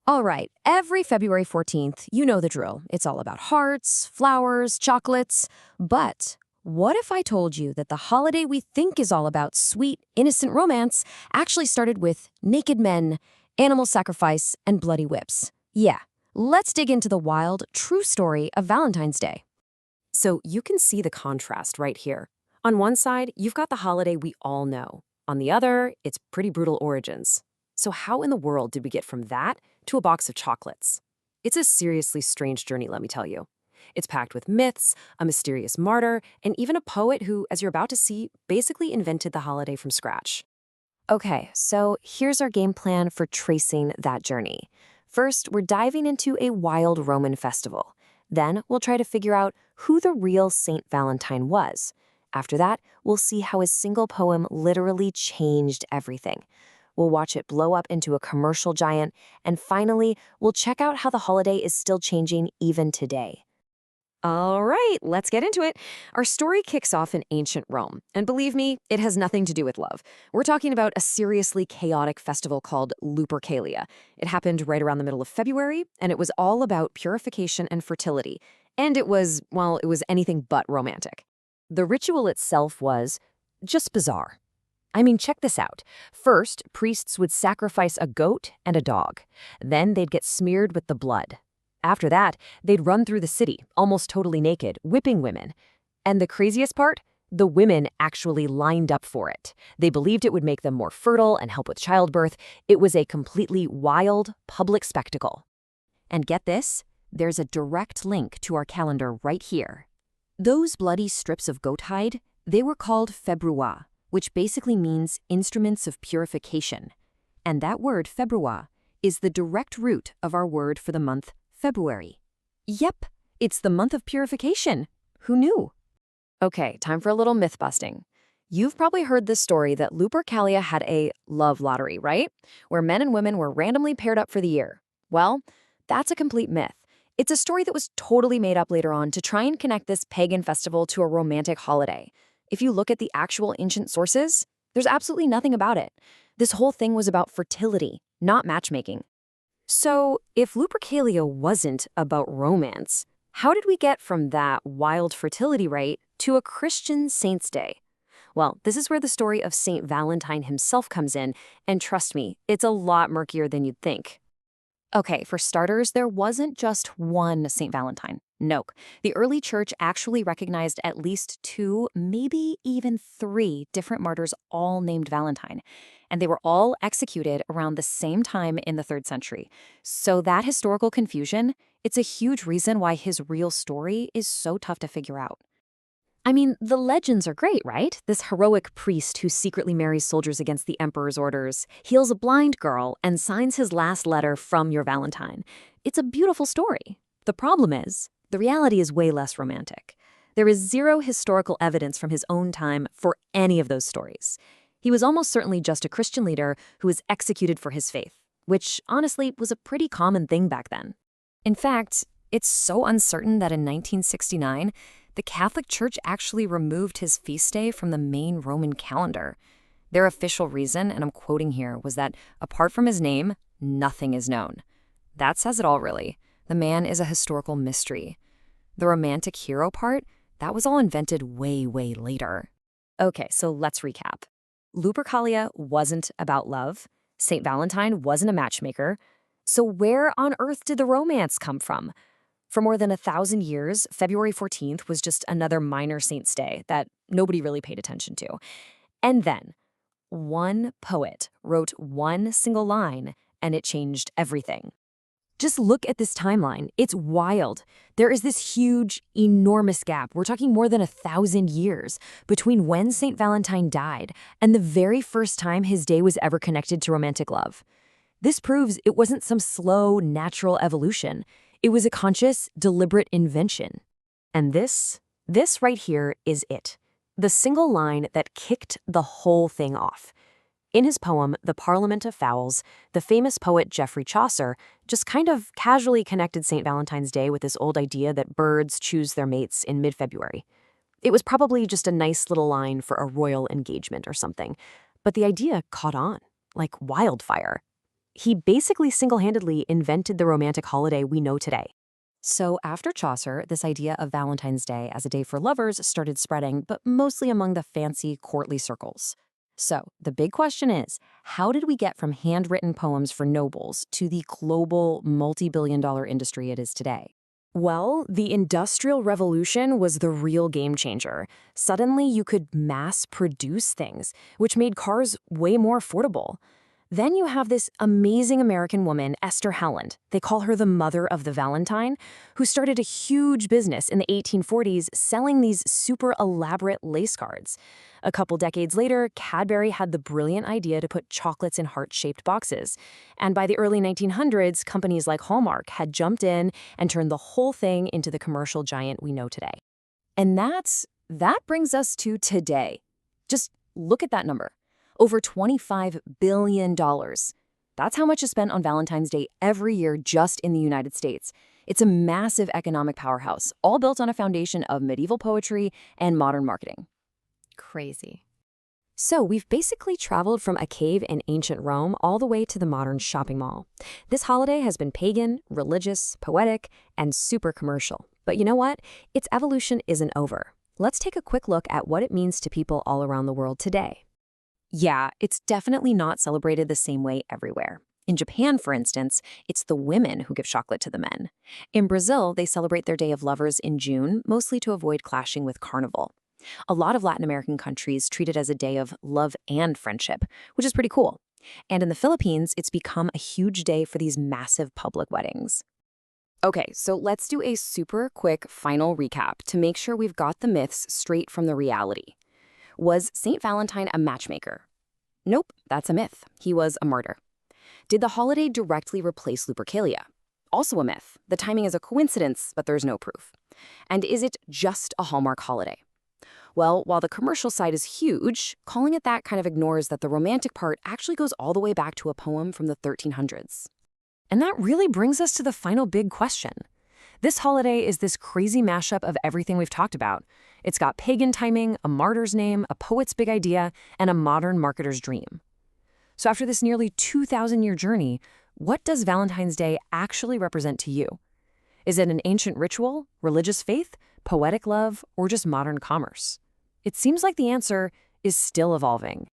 All right, every February 14th, you know the drill. It's all about hearts, flowers, chocolates. But what if I told you that the holiday we think is all about sweet, innocent romance actually started with naked men, animal sacrifice, and bloody whips? Yeah, let's dig into the wild, true story of Valentine's Day. So you can see the contrast right here. On one side, you've got the holiday we all know. On the other, it's pretty brutal origins. So how in the world did we get from that to a box of chocolates? It's a seriously strange journey, let me tell you. It's packed with myths, a mysterious martyr, and even a poet who, as you're about to see, basically invented the holiday from scratch. Okay, so here's our game plan for tracing that journey. First, we're diving into a wild Roman festival. Then, we'll try to figure out who the real Saint Valentine was. After that, we'll see how his single poem literally changed everything. We'll watch it blow up into a commercial giant, and finally, we'll check out how the holiday is still changing even today. All right, let's get into it. Our story kicks off in ancient Rome, and believe me, it has nothing to do with love. We're talking about a seriously chaotic festival called Lupercalia. It happened right around the middle of February, and it was all about purification and fertility. And it was, well, it was anything but romantic. The ritual itself was just bizarre. I mean, check this out. First, priests would sacrifice a goat and a dog. Then they'd get smeared with the blood. After that, they'd run through the city, almost totally naked, whipping women. And the craziest part? The women actually lined up for it. They believed it would make them more fertile and help with childbirth. It was a completely wild, public spectacle. And get this, there's a direct link to our calendar right here. Those bloody strips of goat hide, they were called februar, which basically means instruments of purification. And that word, februar, is the direct root of our word for the month February. Yep, it's the month of purification. Who knew? Okay, time for a little myth busting. You've probably heard this story that Lupercalia had a love lottery, right? Where men and women were randomly paired up for the year. Well, that's a complete myth. It's a story that was totally made up later on to try and connect this pagan festival to a romantic holiday. If you look at the actual ancient sources, there's absolutely nothing about it. This whole thing was about fertility, not matchmaking. So, if Lupercalia wasn't about romance, how did we get from that wild fertility rite to a Christian saint's day? Well, this is where the story of Saint Valentine himself comes in, and trust me, it's a lot murkier than you'd think. Okay, for starters, there wasn't just one St. Valentine. No, the early church actually recognized at least two, maybe even three different martyrs all named Valentine. And they were all executed around the same time in the 3rd century. So that historical confusion, it's a huge reason why his real story is so tough to figure out. I mean, the legends are great, right? This heroic priest who secretly marries soldiers against the emperor's orders, heals a blind girl, and signs his last letter from your Valentine. It's a beautiful story. The problem is, the reality is way less romantic. There is zero historical evidence from his own time for any of those stories. He was almost certainly just a Christian leader who was executed for his faith, which honestly was a pretty common thing back then. In fact, it's so uncertain that in 1969, the Catholic Church actually removed his feast day from the main Roman calendar. Their official reason, and I'm quoting here, was that apart from his name, nothing is known. That says it all, really. The man is a historical mystery. The romantic hero part, that was all invented way, way later. Okay, so let's recap. Lupercalia wasn't about love. St. Valentine wasn't a matchmaker. So where on earth did the romance come from? For more than 1,000 years, February 14th was just another minor saint's day that nobody really paid attention to. And then, one poet wrote one single line, and it changed everything. Just look at this timeline. It's wild. There is this huge, enormous gap. We're talking more than 1,000 years between when St. Valentine died and the very first time his day was ever connected to romantic love. This proves it wasn't some slow, natural evolution. It was a conscious, deliberate invention. And this right here is it. The single line that kicked the whole thing off. In his poem, The Parliament of Fowls, the famous poet Geoffrey Chaucer just kind of casually connected St. Valentine's Day with this old idea that birds choose their mates in mid-February. It was probably just a nice little line for a royal engagement or something, but the idea caught on, like wildfire. He basically single-handedly invented the romantic holiday we know today. So after Chaucer, this idea of Valentine's Day as a day for lovers started spreading, but mostly among the fancy courtly circles. So the big question is, how did we get from handwritten poems for nobles to the global multi-billion-dollar industry it is today? Well, the Industrial Revolution was the real game changer. Suddenly, you could mass produce things, which made cars way more affordable. Then you have this amazing American woman, Esther Howland. They call her the mother of the Valentine, who started a huge business in the 1840s selling these super elaborate lace cards. A couple decades later, Cadbury had the brilliant idea to put chocolates in heart-shaped boxes. And by the early 1900s, companies like Hallmark had jumped in and turned the whole thing into the commercial giant we know today. And that brings us to today. Just look at that number. Over $25 billion. That's how much is spent on Valentine's Day every year just in the United States. It's a massive economic powerhouse, all built on a foundation of medieval poetry and modern marketing. Crazy. So we've basically traveled from a cave in ancient Rome all the way to the modern shopping mall. This holiday has been pagan, religious, poetic, and super commercial. But you know what? Its evolution isn't over. Let's take a quick look at what it means to people all around the world today. Yeah, it's definitely not celebrated the same way everywhere. In Japan, for instance, it's the women who give chocolate to the men. In Brazil, they celebrate their Day of Lovers in June, mostly to avoid clashing with Carnival. A lot of Latin American countries treat it as a day of love and friendship, which is pretty cool. And in the Philippines, it's become a huge day for these massive public weddings. Okay, so let's do a super quick final recap to make sure we've got the myths straight from the reality. Was St. Valentine a matchmaker? Nope, that's a myth. He was a martyr. Did the holiday directly replace Lupercalia? Also a myth. The timing is a coincidence, but there's no proof. And is it just a Hallmark holiday? Well, while the commercial side is huge, calling it that kind of ignores that the romantic part actually goes all the way back to a poem from the 1300s. And that really brings us to the final big question. This holiday is this crazy mashup of everything we've talked about. It's got pagan timing, a martyr's name, a poet's big idea, and a modern marketer's dream. So after this nearly 2,000-year journey, what does Valentine's Day actually represent to you? Is it an ancient ritual, religious faith, poetic love, or just modern commerce? It seems like the answer is still evolving.